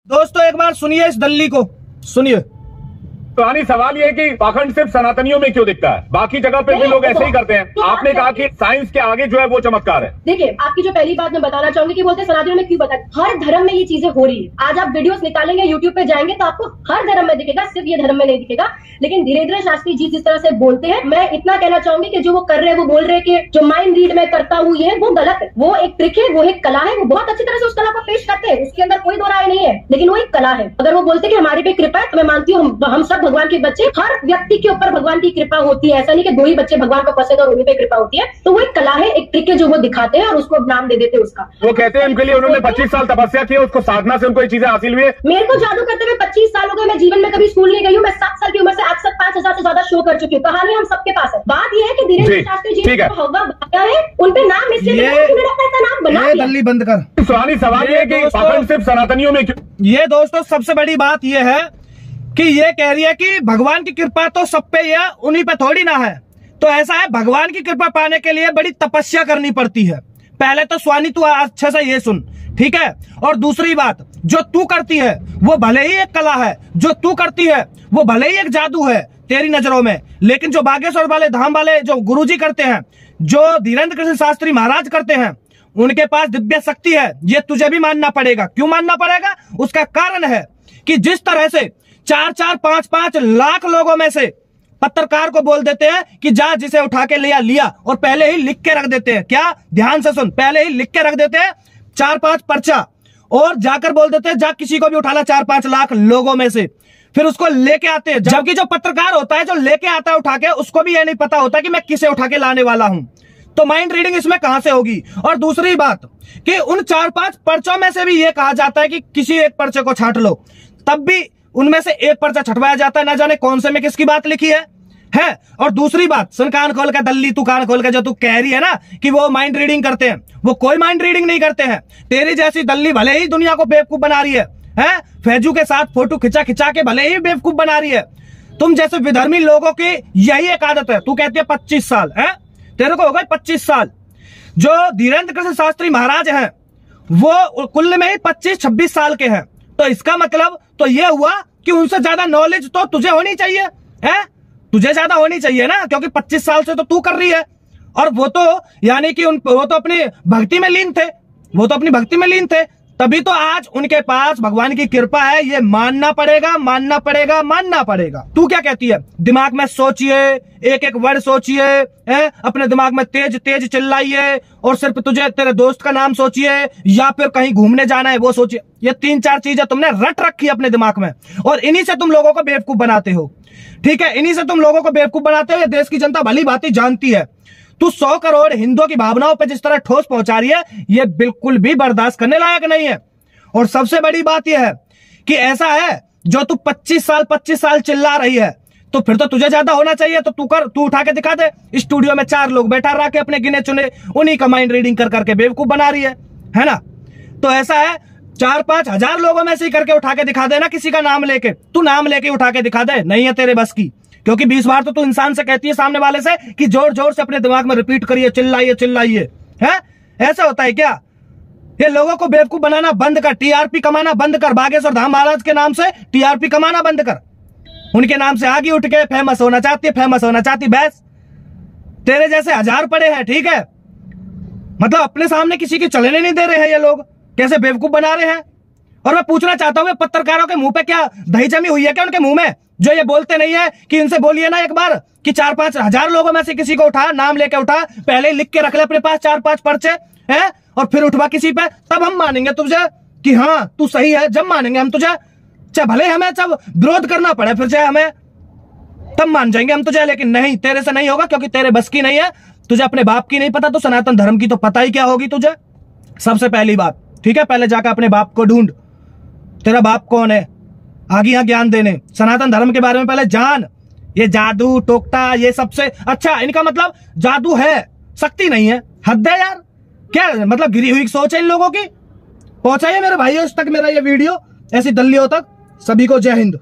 दोस्तों एक बार सुनिए इस दल्ली को, सुनिए। पुरानी सवाल ये है कि पाखंड सिर्फ सनातनियों में क्यों दिखता है, बाकी जगह पे भी लोग ऐसे ही करते हैं। तो आपने कहा कि साइंस के आगे जो है वो चमत्कार है। देखिए, आपकी जो पहली बात मैं बताना चाहूंगी कि बोलते हैं सनातनियों में क्यों बताएं, हर धर्म में ये चीजें हो रही है। आज आप वीडियोस निकालेंगे यूट्यूब पे जाएंगे तो आपको हर धर्म में दिखेगा, सिर्फ ये धर्म में नहीं दिखेगा। लेकिन धीरेन्द्र शास्त्री जी जिस तरह से बोलते हैं, मैं इतना कहना चाहूंगी कि जो वो कर रहे हैं, वो बोल रहे हैं कि जो माइंड रीड में करता हूँ ये वो गलत है। वो एक ट्रिक है, वो एक कला है, वो बहुत अच्छी तरह से उस कला को पेश करते हैं, उसके अंदर कोई दो राय नहीं है, लेकिन वो एक कला है। अगर वो बोलते हैं कि हमारी पे कृपा है, तो मैं मानती हूँ हम सब भगवान के बच्चे, हर व्यक्ति के ऊपर भगवान की कृपा होती है। ऐसा नहीं कि दो ही बच्चे भगवान को पसंद और उन्हीं पे कृपा होती है। तो वो एक कला है, एक ट्रिक है जो वो दिखाते हैं और उसको नाम दे देते हैं उसका। वो कहते हैं उनके लिए उन्होंने 25 साल तपस्या की, उसको साधना से उनको ये चीजें हासिल हुई है। मेरे को जादू करते हुए 25 साल हो गए, मैं जीवन में कभी स्कूल नहीं गई हूँ। मैं 7 साल की उम्र से आज तक 5000 से ज्यादा शो कर चुकी हूँ। कहानी हम सबके पास है। बात यह है कि धीरेन्द्र शास्त्री जी ने हवा बनाया है, उन पे नाम इसलिए नाम बना दल्ली बंद कर। पुरानी सवाल ये है कि पाखंड सिर्फ सनातनियों में क्यों। ये दोस्तों सबसे बड़ी बात ये है कि ये कह रही है कि भगवान की कृपा तो सब पे है, उन्हीं पे थोड़ी ना है। तो ऐसा है, भगवान की कृपा पाने के लिए बड़ी तपस्या करनी पड़ती है। पहले तो स्वानी तू अच्छे से ये सुन, ठीक है। और दूसरी बात, जो तू करती है वो भले ही एक कला है, जो तू करती है वो भले ही एक जादू है तेरी नजरों में, लेकिन जो बागेश्वर वाले धाम वाले जो गुरुजी करते हैं, जो धीरेन्द्र कृष्ण शास्त्री महाराज करते हैं, उनके पास दिव्य शक्ति है। ये तुझे भी मानना पड़ेगा। क्यों मानना पड़ेगा? उसका कारण है कि जिस तरह से 4-4, 5-5 लाख लोगों में से पत्रकार को बोल देते हैं कि जा जिसे उठा के लिया, और पहले ही लिख के रख देते हैं। क्या? ध्यान से सुन, पहले ही लिख के रख देते हैं 4-5 पर्चा, और जाकर बोल देते हैं जा किसी को भी उठा ला 4-5 लाख लोगों में से, फिर उसको लेके आते हैं। जबकि जो पत्रकार होता है, जो लेके आता है उठा के, उसको भी यह नहीं पता होता कि मैं किसे उठा के लाने वाला हूं। तो माइंड रीडिंग इसमें कहां से होगी? और दूसरी बात कि उन 4-5 पर्चों में से भी यह कहा जाता है कि किसी एक पर्चे को छांट लो, तब भी उनमें से एक पर्चा छटवाया जाता है, ना जाने कौन से में किसकी बात लिखी है। और दूसरी बात, सुन कान खोल के दल्ली, तू कान खोल के, जो तू कह रही है ना कि वो माइंड रीडिंग करते हैं, वो कोई माइंड रीडिंग नहीं करते हैं। तेरी जैसी दल्ली भले ही दुनिया को बेवकूफ बना रही है, फैजू के साथ फोटो खिंचा खिंचा के भले ही बेवकूफ बना रही है। तुम जैसे विधर्मी लोगों की यही एक आदत है। तू कहती है 25 साल है, तेरे को हो गए 25 साल। जो धीरेन्द्र कृष्ण शास्त्री महाराज हैं वो कुल में ही 25-26 साल के हैं। तो इसका मतलब तो यह हुआ कि उनसे ज्यादा नॉलेज तो तुझे होनी चाहिए, तुझे ज्यादा होनी चाहिए ना, क्योंकि 25 साल से तो तू कर रही है। और वो तो यानी कि वो तो अपनी भक्ति में लीन थे, वो तो अपनी भक्ति में लीन थे, तभी तो आज उनके पास भगवान की कृपा है। ये मानना पड़ेगा, मानना पड़ेगा, मानना पड़ेगा। तू क्या कहती है? दिमाग में सोचिए, एक एक वर्ड सोचिए, अपने दिमाग में तेज तेज चिल्लाइए, और सिर्फ तुझे तेरे दोस्त का नाम सोचिए या फिर कहीं घूमने जाना है वो सोचिए। ये 3-4 चीजें तुमने रट रखी है अपने दिमाग में, और इन्हीं से तुम लोगों को बेवकूफ बनाते हो, ठीक है। इन्हीं से तुम लोगों को बेवकूफ बनाते हो। ये देश की जनता भली भांति जानती है। तू 100 करोड़ हिंदुओं की भावनाओं पे जिस तरह ठोस पहुंचा रही है, ये बिल्कुल भी बर्दाश्त करने लायक नहीं है। और सबसे बड़ी बात यह है कि ऐसा है, जो तू 25 साल चिल्ला रही है, तो फिर तो तुझे ज्यादा होना चाहिए। तो तू उठा के दिखा दे। स्टूडियो में 4 लोग बैठा रहा के अपने गिने चुने उन्हीं का माइंड रीडिंग कर करके बेवकूफ बना रही है ना। तो ऐसा है, 4-5 हजार लोगों में से करके उठा के दिखा दे ना, किसी का नाम लेके। तू नाम लेके उठा के दिखा दे, नहीं है तेरे बस की। क्योंकि 20 बार तो तू इंसान से कहती है सामने वाले से कि जोर जोर से अपने दिमाग में रिपीट करिए, चिल्लाइए चिल्लाइए, ऐसा होता है क्या? ये लोगों को बेवकूफ बनाना बंद कर, टीआरपी कमाना बंद कर। बागेश्वर धाम महाराज के नाम से टीआरपी कमाना बंद कर। उनके नाम से आगे उठ के फेमस होना चाहती है, फेमस होना चाहती बस। तेरे जैसे हजार पड़े हैं, ठीक है। मतलब अपने सामने किसी की चलने नहीं दे रहे हैं ये लोग, कैसे बेवकूफ बना रहे हैं। और मैं पूछना चाहता हूं, पत्रकारों के मुंह पे क्या दही जमी हुई है क्या उनके मुंह में, जो ये बोलते नहीं है कि इनसे बोलिए ना एक बार कि 4-5 हजार लोगों में से किसी को उठा, नाम लेके उठा, पहले लिख के रख ले अपने पास 4-5 पर्चे, और फिर उठवा किसी पे, तब हम मानेंगे तुझे कि हाँ तू सही है। जब मानेंगे हम तुझे, चाहे भले हमें जब विरोध करना पड़े, फिर चाहे हमें, तब मान जाएंगे हम तुझे। लेकिन नहीं, तेरे से नहीं होगा, क्योंकि तेरे बस की नहीं है। तुझे अपने बाप की नहीं पता, तो सनातन धर्म की तो पता ही क्या होगी तुझे। सबसे पहली बात, ठीक है, पहले जाकर अपने बाप को ढूंढ। तेरा बाप कौन है? आगे यहाँ ज्ञान देने, सनातन धर्म के बारे में पहले जान। ये जादू टोकता, ये सबसे अच्छा, इनका मतलब जादू है, शक्ति नहीं है। हद है यार, क्या मतलब गिरी हुई सोच है इन लोगों की। पहुंचाइए मेरे भाइयों तक मेरा ये वीडियो, ऐसी दल्लियों तक। सभी को जय हिंद।